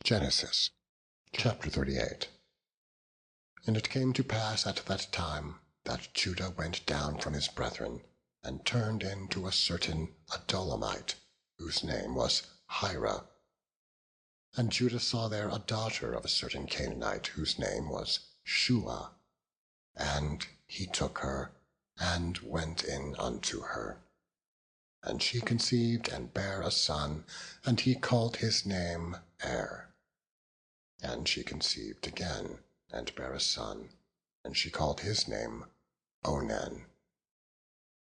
Genesis chapter 38. And it came to pass at that time that Judah went down from his brethren, and turned into a certain Adullamite, whose name was Hira. And Judah saw there a daughter of a certain Canaanite, whose name was Shua. And he took her, and went in unto her. And she conceived and bare a son, and he called his name Er. And she conceived again, and bare a son, and she called his name Onan.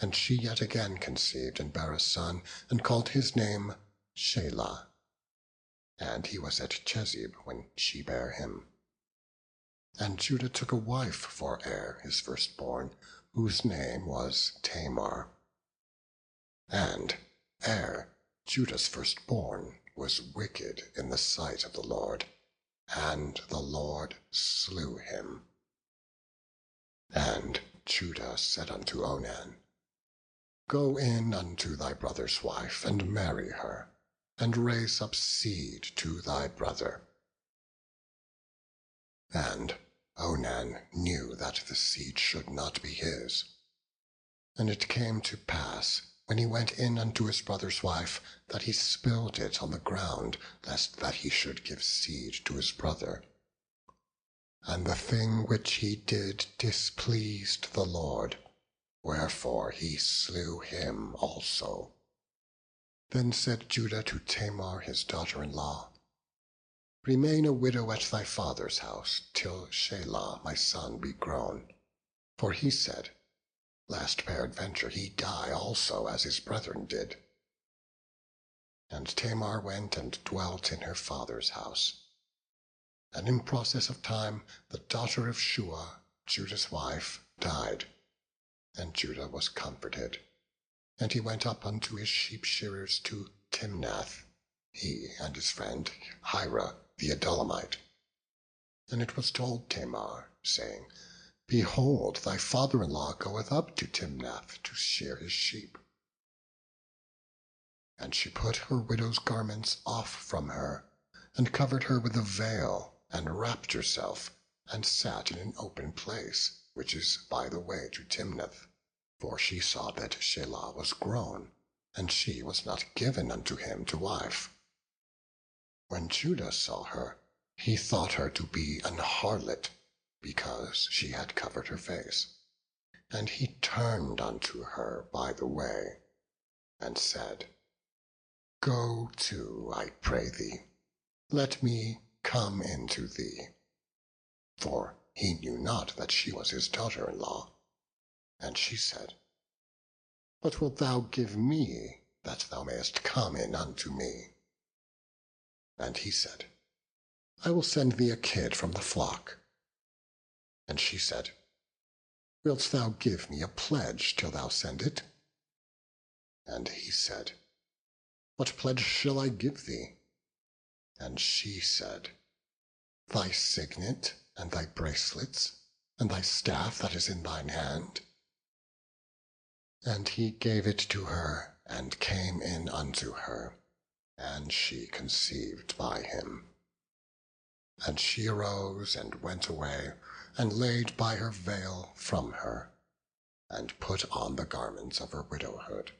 And she yet again conceived and bare a son, and called his name Shelah. And he was at Chezib when she bare him. And Judah took a wife for Er his firstborn, whose name was Tamar. And Er, Judah's firstborn, was wicked in the sight of the Lord, and the Lord slew him. And Judah said unto Onan, Go in unto thy brother's wife, and marry her, and raise up seed to thy brother. And Onan knew that the seed should not be his. And it came to pass, when he went in unto his brother's wife, that he spilled it on the ground, lest that he should give seed to his brother. And the thing which he did displeased the Lord, wherefore he slew him also. Then said Judah to Tamar his daughter-in-law, Remain a widow at thy father's house, till Shelah my son be grown. For he said, Lest peradventure he die also as his brethren did. And Tamar went and dwelt in her father's house. And in process of time the daughter of Shua, Judah's wife, died. And Judah was comforted. And he went up unto his sheep shearers to Timnath, he and his friend Hira the Adullamite. And it was told Tamar, saying, Behold, thy father-in-law goeth up to Timnath to shear his sheep. And she put her widow's garments off from her, and covered her with a veil, and wrapped herself, and sat in an open place, which is by the way to Timnath. For she saw that Shelah was grown, and she was not given unto him to wife. When Judah saw her, he thought her to be an harlot, because she had covered her face. And he turned unto her by the way, and said, Go to, I pray thee, let me come into thee. For he knew not that she was his daughter-in-law. And she said, What wilt thou give me, that thou mayest come in unto me? And he said, I will send thee a kid from the flock. And she said, Wilt thou give me a pledge till thou send it? And he said, What pledge shall I give thee? And she said, Thy signet, and thy bracelets, and thy staff that is in thine hand. And he gave it to her, and came in unto her, and she conceived by him. And she arose and went away, and laid by her veil from her, and put on the garments of her widowhood.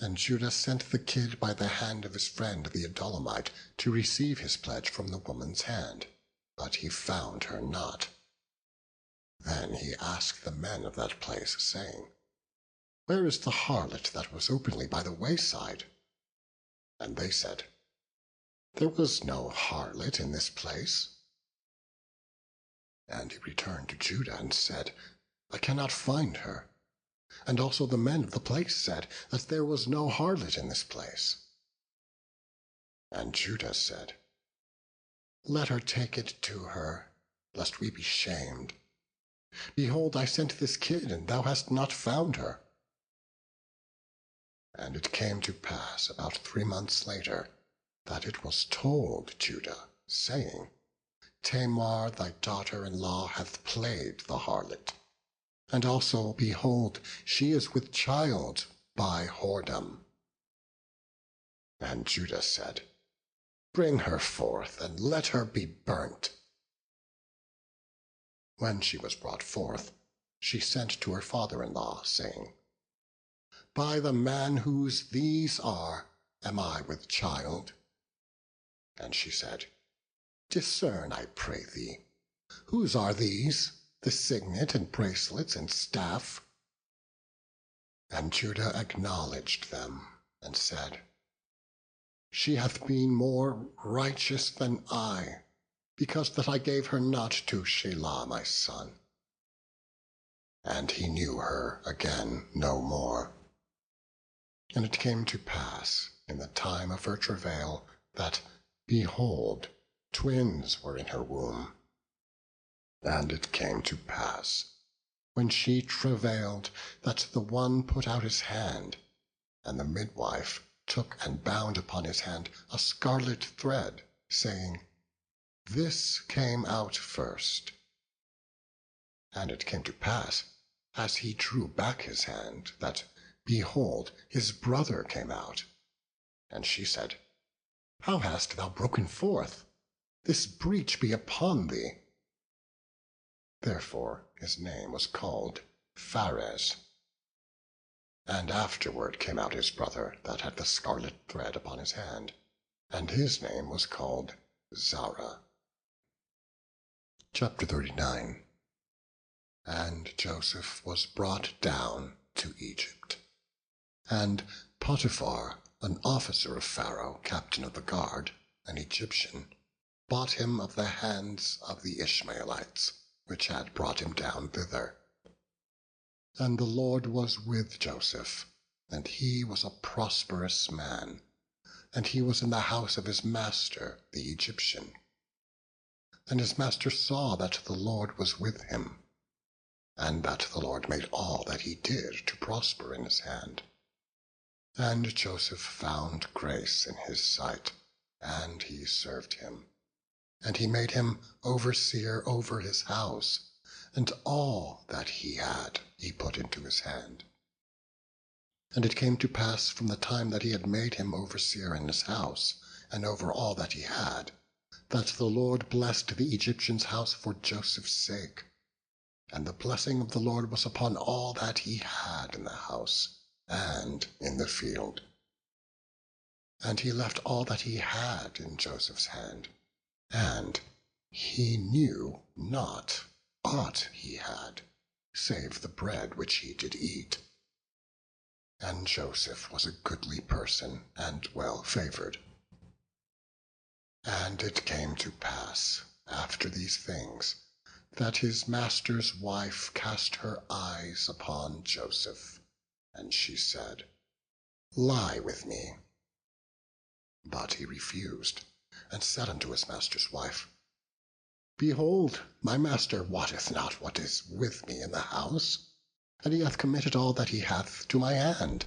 And Judah sent the kid by the hand of his friend the Adullamite to receive his pledge from the woman's hand, but he found her not. Then he asked the men of that place, saying, Where is the harlot that was openly by the wayside? And they said, There was no harlot in this place. And he returned to Judah and said, I cannot find her. And also the men of the place said that there was no harlot in this place. And Judah said, Let her take it to her, lest we be shamed. Behold, I sent this kid, and thou hast not found her. And it came to pass about 3 months later, that it was told Judah, saying, Tamar thy daughter-in-law hath played the harlot, and also, behold, she is with child by whoredom. And Judah said, Bring her forth, and let her be burnt." When she was brought forth, she sent to her father-in-law, saying, "By the man whose these are, am I with child?" And she said, "Discern, I pray thee, whose are these, the signet and bracelets and staff?" And Judah acknowledged them, and said, "She hath been more righteous than I, because that I gave her not to Shelah my son." And he knew her again no more. And it came to pass in the time of her travail, that, behold, twins were in her womb. And it came to pass, when she travailed, that the one put out his hand, and the midwife took and bound upon his hand a scarlet thread, saying, "This came out first." And it came to pass, as he drew back his hand, that, behold, his brother came out. And she said, "How hast thou broken forth? This breach be upon thee." Therefore his name was called Phares. And afterward came out his brother that had the scarlet thread upon his hand, and his name was called Zara. Chapter 39. And Joseph was brought down to Egypt. And Potiphar, an officer of Pharaoh, captain of the guard, an Egyptian, bought him of the hands of the Ishmaelites, which had brought him down thither. And the Lord was with Joseph, and he was a prosperous man, and he was in the house of his master the Egyptian. And his master saw that the Lord was with him, and that the Lord made all that he did to prosper in his hand. And Joseph found grace in his sight, and he served him. And he made him overseer over his house, and all that he had he put into his hand. And it came to pass from the time that he had made him overseer in his house, and over all that he had, that the Lord blessed the Egyptian's house for Joseph's sake. And the blessing of the Lord was upon all that he had in the house and in the field. And he left all that he had in Joseph's hand, and he knew not aught he had, save the bread which he did eat. And Joseph was a goodly person, and well favored. And it came to pass, after these things, that his master's wife cast her eyes upon Joseph, and she said, "Lie with me." But he refused, and said unto his master's wife, "Behold, my master wotteth not what is with me in the house, and he hath committed all that he hath to my hand.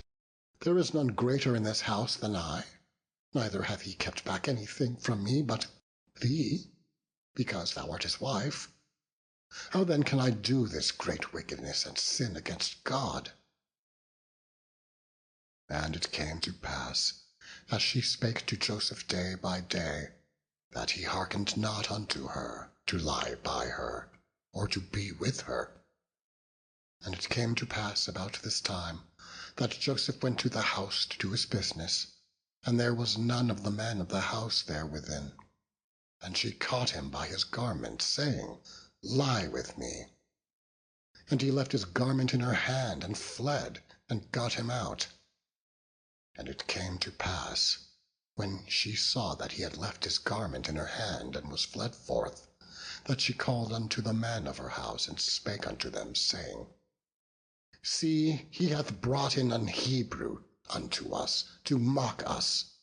There is none greater in this house than I, neither hath he kept back anything from me but thee, because thou art his wife. How then can I do this great wickedness and sin against God?" And it came to pass, as she spake to Joseph day by day, that he hearkened not unto her, to lie by her, or to be with her. And it came to pass about this time, that Joseph went to the house to do his business, and there was none of the men of the house there within. And she caught him by his garment, saying, "Lie with me." And he left his garment in her hand, and fled, and got him out. And it came to pass, when she saw that he had left his garment in her hand, and was fled forth, that she called unto the men of her house, and spake unto them, saying, "See, he hath brought in an Hebrew unto us, to mock us.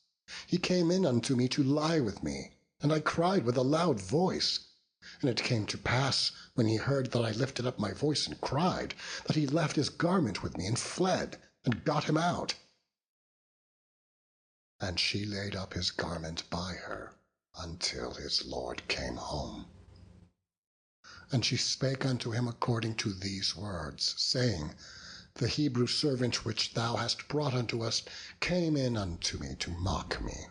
He came in unto me to lie with me, and I cried with a loud voice. And it came to pass, when he heard that I lifted up my voice and cried, that he left his garment with me, and fled, and got him out." And she laid up his garment by her, until his lord came home. And she spake unto him according to these words, saying, "The Hebrew servant which thou hast brought unto us came in unto me to mock me.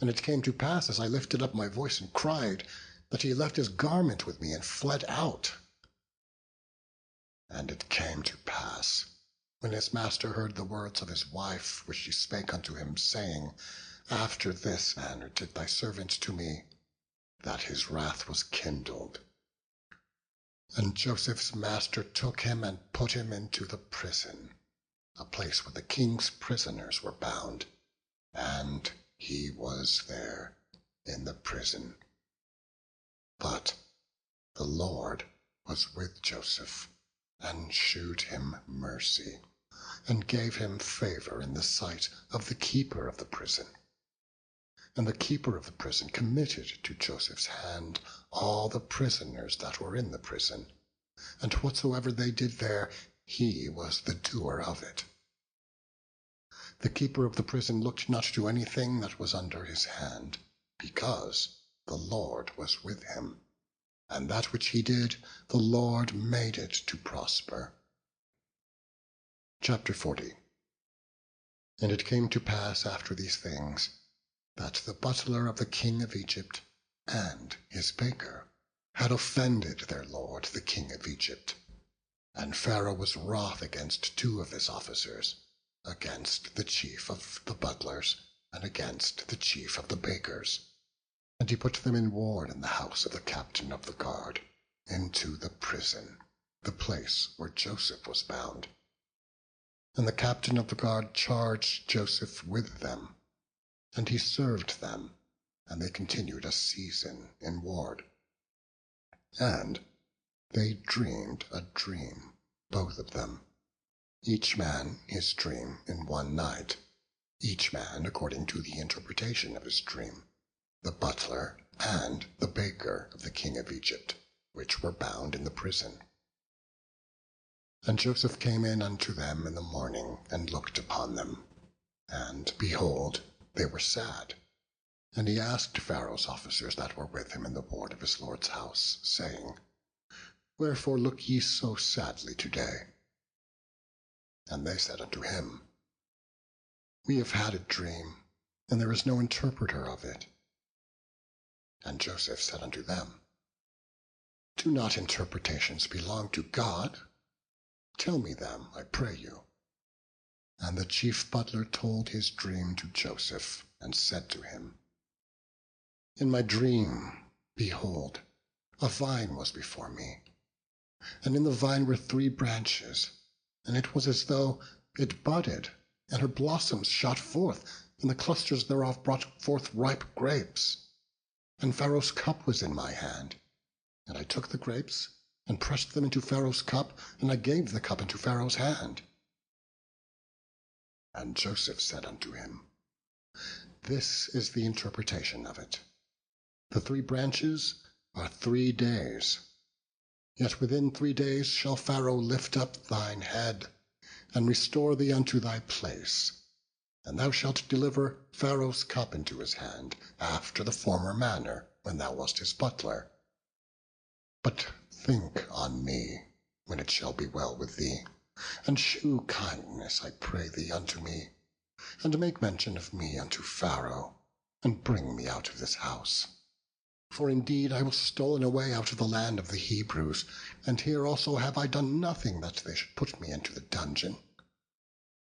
And it came to pass, as I lifted up my voice and cried, that he left his garment with me and fled out. And it came to pass, when his master heard the words of his wife, which she spake unto him, saying, After this manner did thy servant to me, that his wrath was kindled. And Joseph's master took him and put him into the prison, a place where the king's prisoners were bound, and he was there in the prison. But the Lord was with Joseph, and shewed him mercy, and gave him favor in the sight of the keeper of the prison. And the keeper of the prison committed to Joseph's hand all the prisoners that were in the prison, and whatsoever they did there, he was the doer of it. The keeper of the prison looked not to anything that was under his hand, because the Lord was with him, and that which he did, the Lord made it to prosper. Chapter 40. And it came to pass after these things, that the butler of the king of Egypt and his baker had offended their lord the king of Egypt. And Pharaoh was wroth against two of his officers, against the chief of the butlers, and against the chief of the bakers. And he put them in ward in the house of the captain of the guard, into the prison, the place where Joseph was bound. And the captain of the guard charged Joseph with them, and he served them, and they continued a season in ward. And they dreamed a dream, both of them, each man his dream in one night, each man according to the interpretation of his dream, the butler and the baker of the king of Egypt, which were bound in the prison. And Joseph came in unto them in the morning, and looked upon them, and behold, they were sad. And he asked Pharaoh's officers that were with him in the ward of his lord's house, saying, Wherefore look ye so sadly today? And they said unto him, We have had a dream, and there is no interpreter of it. And Joseph said unto them, Do not interpretations belong to God? Tell me them, I pray you. And the chief butler told his dream to Joseph, and said to him, In my dream, behold, a vine was before me, and in the vine were 3 branches, and it was as though it budded, and her blossoms shot forth, and the clusters thereof brought forth ripe grapes. And Pharaoh's cup was in my hand, and I took the grapes, and pressed them into Pharaoh's cup, and I gave the cup into Pharaoh's hand. And Joseph said unto him, This is the interpretation of it. The 3 branches are 3 days. Yet within 3 days shall Pharaoh lift up thine head, and restore thee unto thy place, and thou shalt deliver Pharaoh's cup into his hand, after the former manner, when thou wast his butler. But think on me, when it shall be well with thee, and shew kindness, I pray thee, unto me, and make mention of me unto Pharaoh, and bring me out of this house. For indeed I was stolen away out of the land of the Hebrews, and here also have I done nothing that they should put me into the dungeon.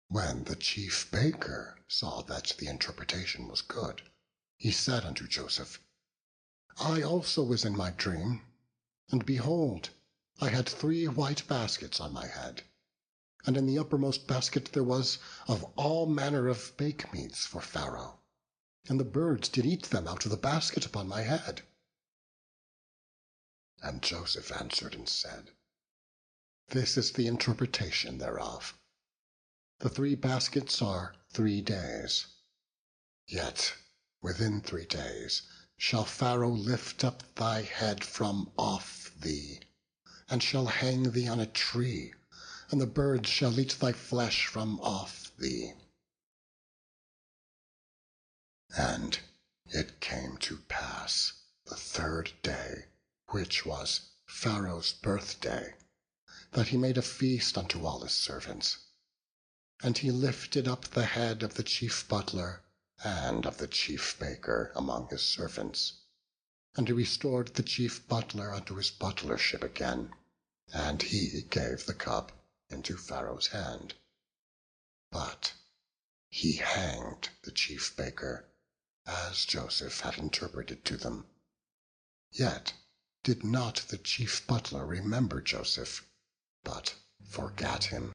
When the chief baker saw that the interpretation was good, he said unto Joseph, I also was in my dream, and behold, I had 3 white baskets on my head, and in the uppermost basket there was of all manner of bakemeats for Pharaoh, and the birds did eat them out of the basket upon my head. And Joseph answered and said, This is the interpretation thereof. The 3 baskets are 3 days. Yet within 3 days shall Pharaoh lift up thy head from off thee, and shall hang thee on a tree, and the birds shall eat thy flesh from off thee. And it came to pass the 3rd day, which was Pharaoh's birthday, that he made a feast unto all his servants. And he lifted up the head of the chief butler, and of the chief baker among his servants. And he restored the chief butler unto his butlership again, and he gave the cup into Pharaoh's hand. But he hanged the chief baker, as Joseph had interpreted to them. Yet did not the chief butler remember Joseph, but forgat him.